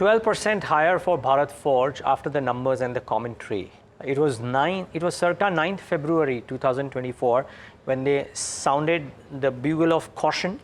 12% higher for Bharat Forge after the numbers and the commentary. It was circa 9th February 2024 when they sounded the bugle of caution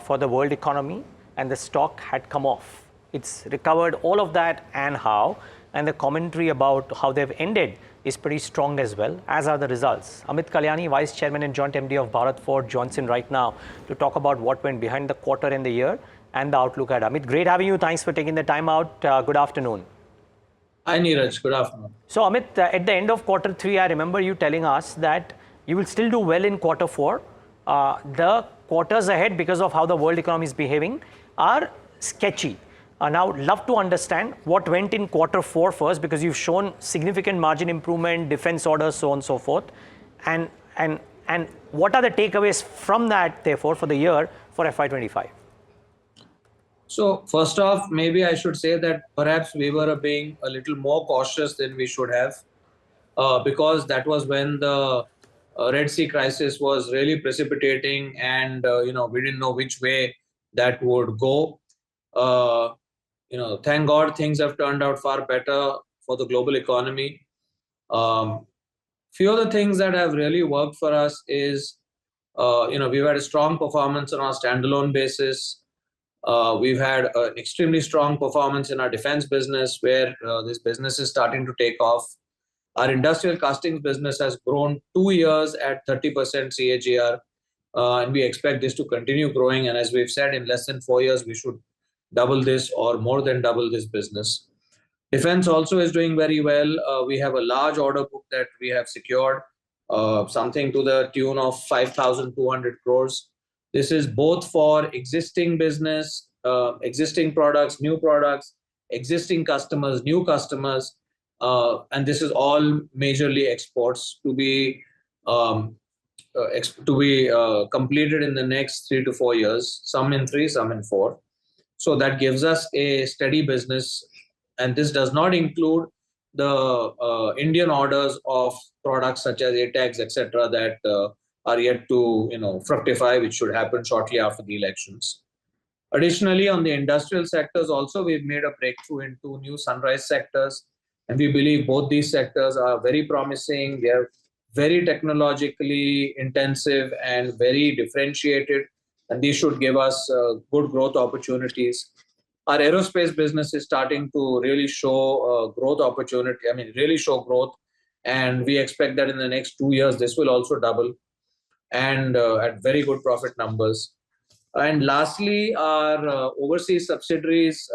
for the world economy, and the stock had come off. It's recovered all of that and how, and the commentary about how they've ended is pretty strong as well, as are the results. Amit Kalani, Vice Chairman and Joint MD of Bharat Forge, joins in right now to talk about what went behind the quarter and the year and the outlook ahead. Amit, great having you. Thanks for taking the time out. Good afternoon. Hi Neeraj, good afternoon. So Amit, at the end of quarter 3, I remember you telling us that you will still do well in quarter 4. The quarters ahead, because of how the world economy is behaving, are sketchy. Now, love to understand what went in quarter 4 first, because you've shown significant margin improvement, defense orders, so on and so forth. And what are the takeaways from that, therefore, for the year for FY25? So first off, maybe I should say that perhaps we were being a little more cautious than we should have, because that was when the Red Sea crisis was really precipitating, and we didn't know which way that would go. Thank God things have turned out far better for the global economy. Few of the things that have really worked for us is, we've had a strong performance on our standalone basis. We've had an extremely strong performance in our defense business, where this business is starting to take off. Our industrial castings business has grown 2 years at 30% CAGR, and we expect this to continue growing. And as we've said, in less than 4 years, we should double this or more than double this business. Defense also is doing very well. We have a large order book that we have secured, something to the tune of 5,200 crores. This is both for existing business, existing products, new products, existing customers, new customers, and this is all majorly exports to be completed in the next 3 to 4 years, some in 3, some in 4. So that gives us a steady business, and this does not include the Indian orders of products such as ATAGs, etc., that are yet to fructify, which should happen shortly after the elections. Additionally, on the industrial sectors also, we've made a breakthrough into new sunrise sectors, and we believe both these sectors are very promising. They are very technologically intensive and very differentiated, and these should give us good growth opportunities. Our aerospace business is starting to really show growth opportunity, really show growth, and we expect that in the next 2 years, this will also double, and at very good profit numbers. And lastly, our overseas subsidiaries,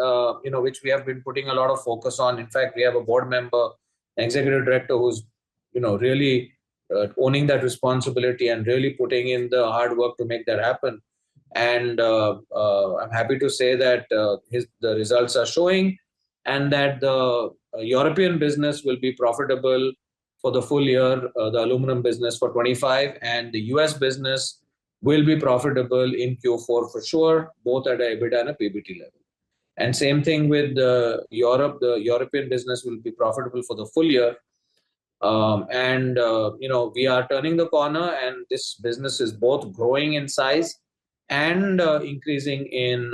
which we have been putting a lot of focus on. In fact, we have a board member, executive director, who's really owning that responsibility and really putting in the hard work to make that happen. And I'm happy to say that the results are showing, and that the European business will be profitable for the full year, the aluminum business for 25, and the US business will be profitable in Q4 for sure, both at a EBITDA and a PBT level. And same thing with Europe. The European business will be profitable for the full year. We are turning the corner, and this business is both growing in size and increasing in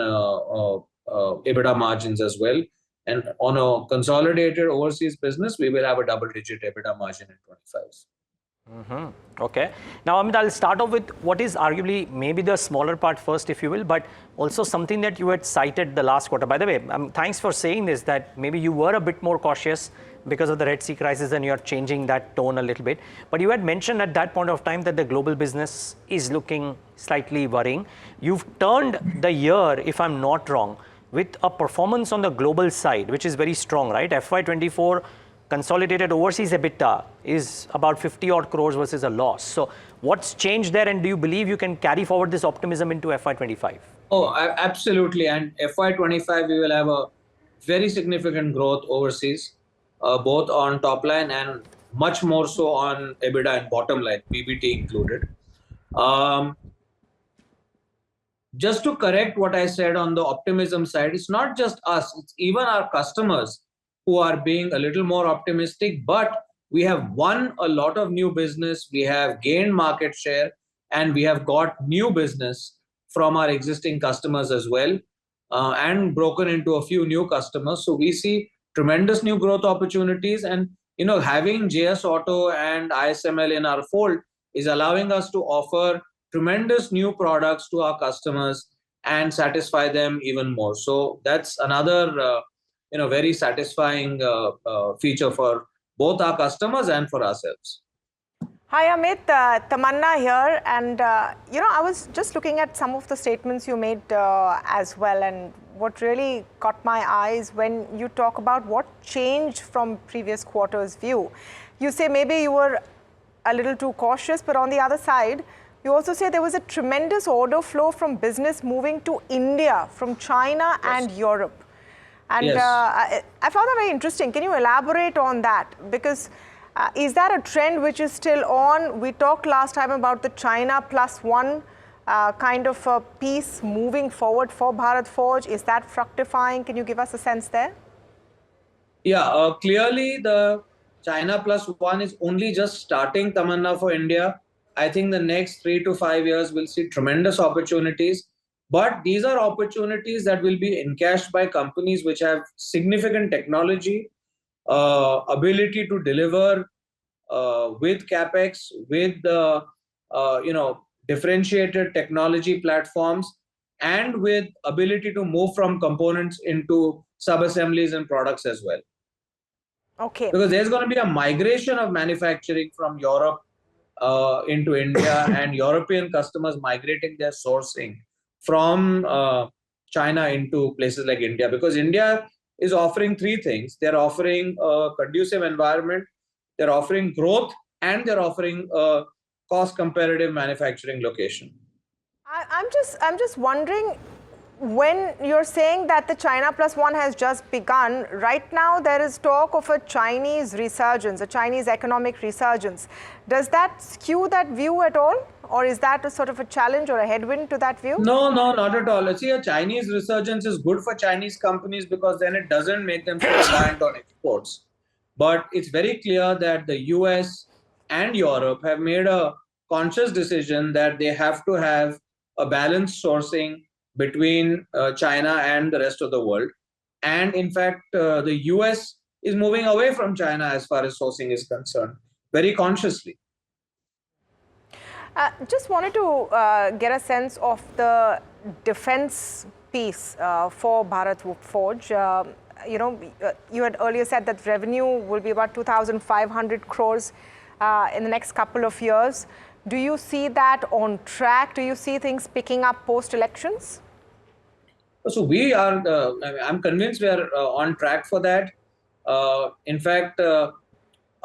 EBITDA margins as well. And on a consolidated overseas business, we will have a double-digit EBITDA margin in 25. Okay. Now, Amit, I'll start off with what is arguably maybe the smaller part first, if you will, but also something that you had cited the last quarter. By the way, thanks for saying this, that maybe you were a bit more cautious because of the Red Sea crisis, and you're changing that tone a little bit. But you had mentioned at that point of time that the global business is looking slightly worrying. You've turned the year, if I'm not wrong, with a performance on the global side, which is very strong, right? FY24 consolidated overseas EBITDA is about 50 odd crores versus a loss. So what's changed there, and do you believe you can carry forward this optimism into FY25? Oh, absolutely. And FY25, we will have a very significant growth overseas, both on top line and much more so on EBITDA and bottom line, PBT included. Just to correct what I said on the optimism side, it's not just us, it's even our customers who are being a little more optimistic, but we have won a lot of new business, we have gained market share, and we have got new business from our existing customers as well. and broken into a few new customers. So we see tremendous new growth opportunities, and having JS Auto and ISML in our fold is allowing us to offer tremendous new products to our customers and satisfy them even more. So that's another very satisfying feature for both our customers and for ourselves. Hi Amit, Tamanna here, and I was just looking at some of the statements you made as well, and what really caught my eyes when you talk about what changed from previous quarter's view. You say maybe you were a little too cautious, but on the other side, you also say there was a tremendous order flow from business moving to India from China and Europe. And Yes. I found that very interesting. Can you elaborate on that? Because is that a trend which is still on? We talked last time about the China plus one kind of a piece moving forward for Bharat Forge. Is that fructifying? Can you give us a sense there? Yeah, clearly the China plus one is only just starting, Tamanna, for India. I think the next 3 to 5 years will see tremendous opportunities. But these are opportunities that will be encashed by companies which have significant technology, ability to deliver with capex, with differentiated technology platforms, and with ability to move from components into sub-assemblies and products as well. Okay. Because there's going to be a migration of manufacturing from Europe into India, and European customers migrating their sourcing from China into places like India, because India is offering three things. They're offering a conducive environment, they're offering growth, and they're offering a cost competitive manufacturing location. I'm just wondering, when you're saying that the China plus one has just begun, right now there is talk of a Chinese resurgence, a Chinese economic resurgence. Does that skew that view at all? Or is that a sort of a challenge or a headwind to that view? No, not at all. See, a Chinese resurgence is good for Chinese companies because then it doesn't make them so reliant on exports. But it's very clear that the US and Europe have made a conscious decision that they have to have a balanced sourcing between China and the rest of the world. And in fact, the US is moving away from China as far as sourcing is concerned, very consciously. Just wanted to get a sense of the defense piece for Bharat Forge. You had earlier said that revenue will be about 2,500 crores in the next couple of years. Do you see that on track? Do you see things picking up post-elections? So we are, I'm convinced we are on track for that. In fact,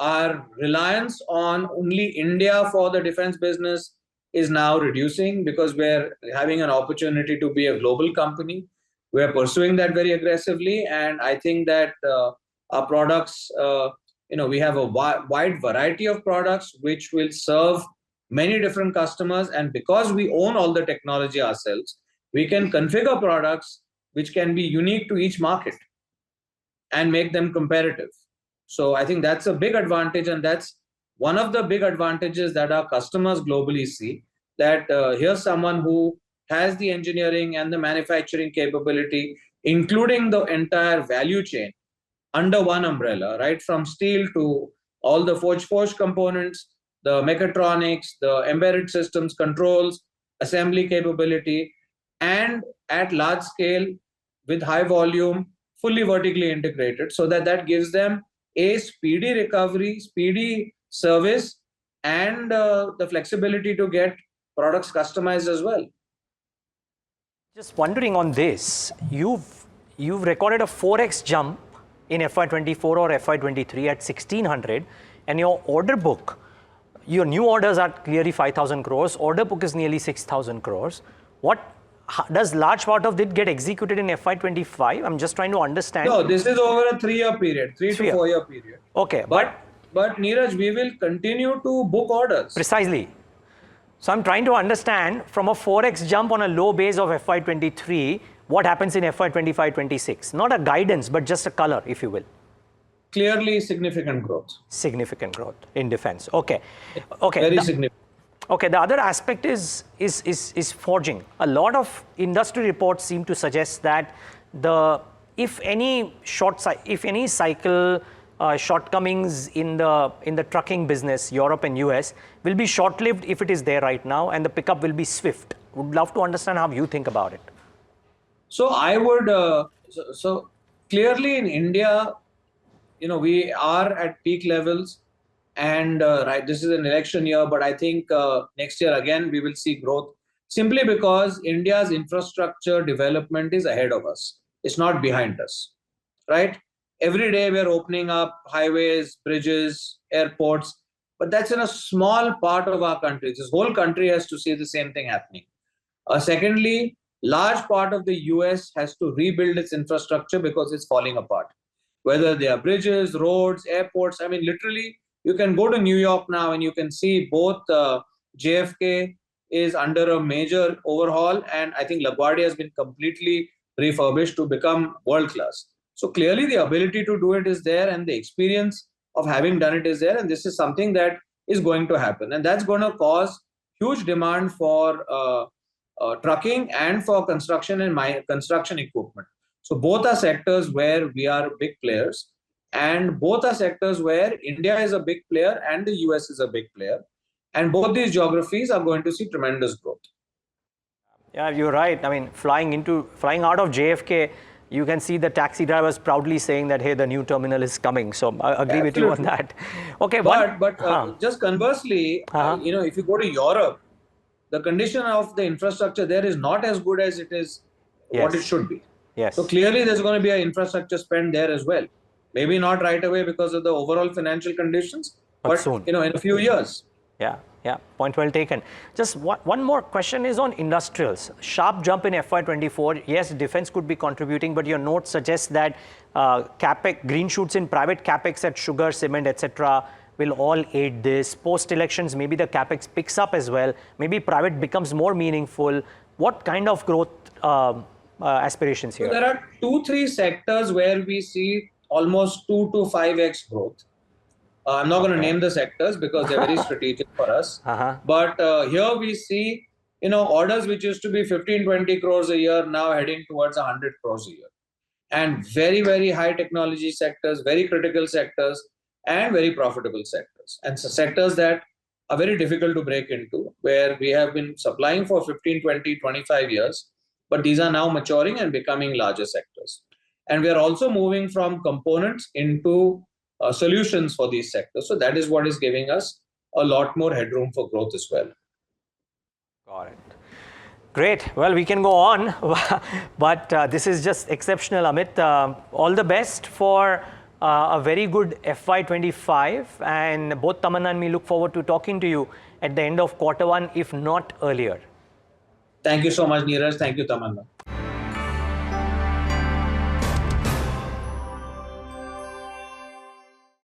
our reliance on only India for the defense business is now reducing because we're having an opportunity to be a global company. We're pursuing that very aggressively. And I think that our products, we have a wide variety of products which will serve many different customers. And because we own all the technology ourselves, we can configure products which can be unique to each market and make them competitive. So I think that's a big advantage, and that's one of the big advantages that our customers globally see, that here's someone who has the engineering and the manufacturing capability, including the entire value chain under one umbrella, right from steel to all the forge components, the mechatronics, the embedded systems, controls, assembly capability, and at large scale with high volume, fully vertically integrated, so that gives them a speedy recovery, speedy service, and the flexibility to get products customized as well. Just wondering on this, you've recorded a 4x jump in FY24 or FY23 at 1600, and your order book, your new orders are clearly 5,000 crores, order book is nearly 6,000 crores. Does large part of it get executed in FY25? I'm just trying to understand. No, this is over a 3-year period, 3 to 4 year period. Okay. But Neeraj, we will continue to book orders. Precisely. So I'm trying to understand, from a 4x jump on a low base of FY23, what happens in FY25-26? Not a guidance, but just a color, if you will. Clearly significant growth. Significant growth in defense. Okay. Okay. Very significant. Okay, the other aspect is forging. A lot of industry reports seem to suggest that if any cycle shortcomings in the trucking business, Europe and US, will be short-lived if it is there right now, and the pickup will be swift. Would love to understand how you think about it. So I would, so clearly in India, we are at peak levels, and right, this is an election year, but I think next year again we will see growth simply because India's infrastructure development is ahead of us. It's not behind us, right? Every day we are opening up highways, bridges, airports, but that's in a small part of our country. This whole country has to see the same thing happening. Secondly, large part of the US has to rebuild its infrastructure because it's falling apart. Whether they are bridges, roads, airports, I mean, literally, you can go to New York now and you can see both JFK is under a major overhaul, and I think LaGuardia has been completely refurbished to become world class. So clearly the ability to do it is there, and the experience of having done it is there, and this is something that is going to happen, and that's going to cause huge demand for trucking and for construction and construction equipment. So both are sectors where we are big players, and both are sectors where India is a big player and the US is a big player, and both these geographies are going to see tremendous growth. Yeah, you're right. I mean, flying out of JFK, you can see the taxi drivers proudly saying that, hey, the new terminal is coming. So I agree with you on that. Okay, but just conversely, if you go to Europe, the condition of the infrastructure there is not as good as it is what it should be. Yes. So clearly there's going to be an infrastructure spend there as well. Maybe not right away because of the overall financial conditions, but soon. In a few years. Yeah, point well taken. Just one more question is on industrials. Sharp jump in FY24. Yes, defense could be contributing, but your note suggests that capex, green shoots in private capex at sugar, cement, etc. will all aid this. Post-elections, maybe the capex picks up as well. Maybe private becomes more meaningful. What kind of growth aspirations here? So there are 2-3 sectors where we see almost 2 to 5x growth. I'm not going to name the sectors because they're very strategic for us. But here we see, orders which used to be 15-20 crores a year now heading towards 100 crores a year. And very, very high technology sectors, very critical sectors, and very profitable sectors. And so sectors that are very difficult to break into, where we have been supplying for 15, 20, 25 years, but these are now maturing and becoming larger sectors. And we are also moving from components into solutions for these sectors. So that is what is giving us a lot more headroom for growth as well. Got it. Great. Well, we can go on, but this is just exceptional, Amit. All the best for a very good FY25, and both Tamanna and me look forward to talking to you at the end of Q1, if not earlier. Thank you so much, Neeraj. Thank you, Tamanna.